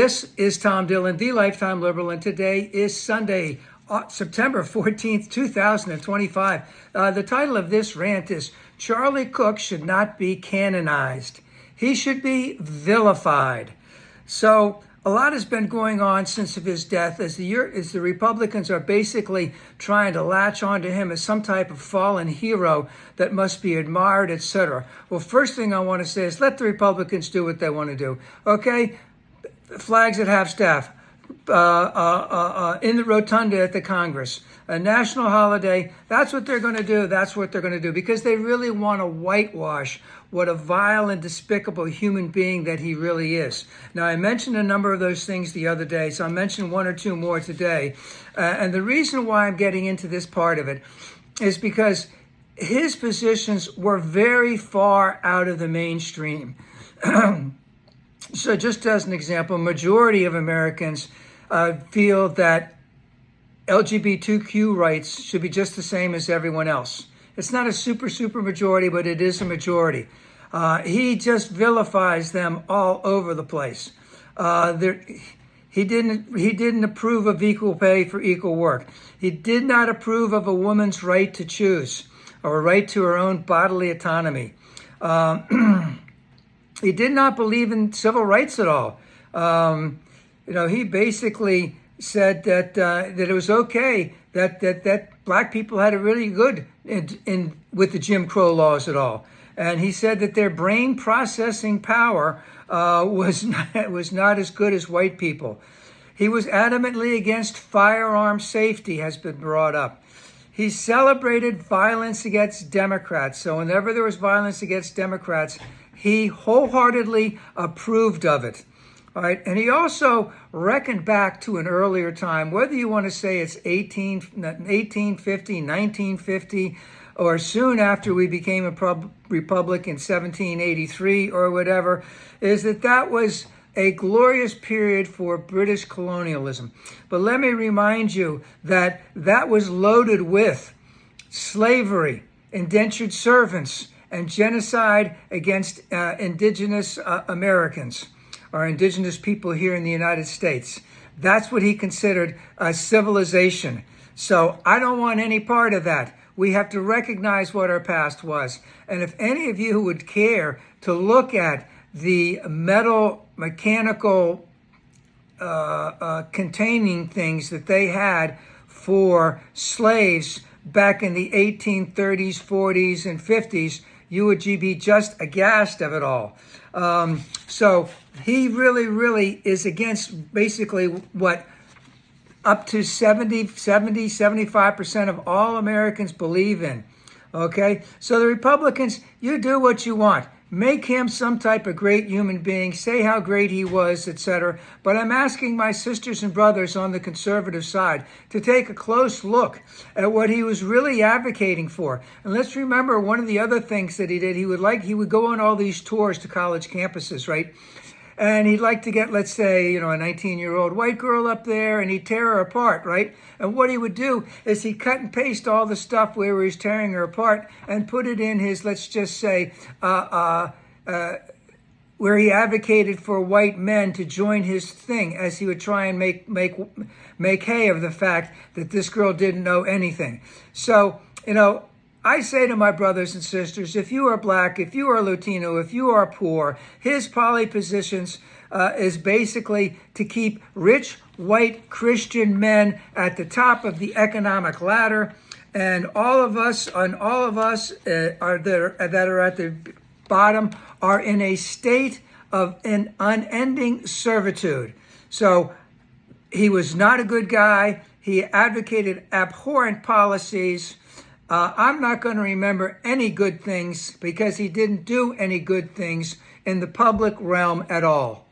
This is Tom Dillon, the Lifetime Liberal, and today is Sunday, September 14th, 2025. The title of this rant is Charlie Kirk should not be canonized. He should be vilified. So a lot has been going on since of his death as the Republicans are basically trying to latch onto him as some type of fallen hero that must be admired, etc. Well, first thing I want to say is let the Republicans do what they want to do, okay? Flags at half-staff, in the rotunda at the Congress, a national holiday. That's what they're going to do. That's what they're going to do because they really want to whitewash what a vile and despicable human being that he really is. Now, I mentioned a number of those things the other day, so I'll mention one or two more today. And the reason why I'm getting into this part of it is because his positions were very far out of the mainstream. So just as an example, majority of Americans feel that LGBTQ rights should be just the same as everyone else. It's not a super majority, but it is a majority. He just vilifies them all over the place. He didn't approve of equal pay for equal work. He did not approve of a woman's right to choose or a right to her own bodily autonomy. He did not believe in civil rights at all. He basically said that it was okay that black people had it really good with the Jim Crow laws at all. And he said that their brain processing power was not as good as white people. He was adamantly against firearm safety, has been brought up. He celebrated violence against Democrats. So whenever there was violence against Democrats, he wholeheartedly approved of it. All right. And he also reckoned back to an earlier time, whether you want to say it's 1850, 1950, or soon after we became a republic in 1783 or whatever, is that was a glorious period for British colonialism. But let me remind you that was loaded with slavery, indentured servants, and genocide against indigenous Americans or indigenous people here in the United States. That's what he considered a civilization. So I don't want any part of that. We have to recognize what our past was. And if any of you would care to look at the mechanical containing things that they had for slaves back in the 1830s, 40s, and 50s, you would be just aghast of it all. So he really is against basically what up to 75% of all Americans believe in. Okay? So the Republicans, you do what you want. Make him some type of great human being, say how great he was, etc. But I'm asking my sisters and brothers on the conservative side to take a close look at what he was really advocating for. And let's remember one of the other things that he did, he would go on all these tours to college campuses, right? And he'd like to get, let's say, a 19-year-old white girl up there, and he'd tear her apart, right? And what he would do is he'd cut and paste all the stuff where he's tearing her apart and put it in his, let's just say, where he advocated for white men to join his thing as he would try and make hay of the fact that this girl didn't know anything. So, I say to my brothers and sisters, if you are black, if you are Latino, if you are poor, his poly positions is basically to keep rich, white, Christian men at the top of the economic ladder, and all of us that are at the bottom are in a state of an unending servitude. So he was not a good guy. He advocated abhorrent policies. I'm not going to remember any good things because he didn't do any good things in the public realm at all.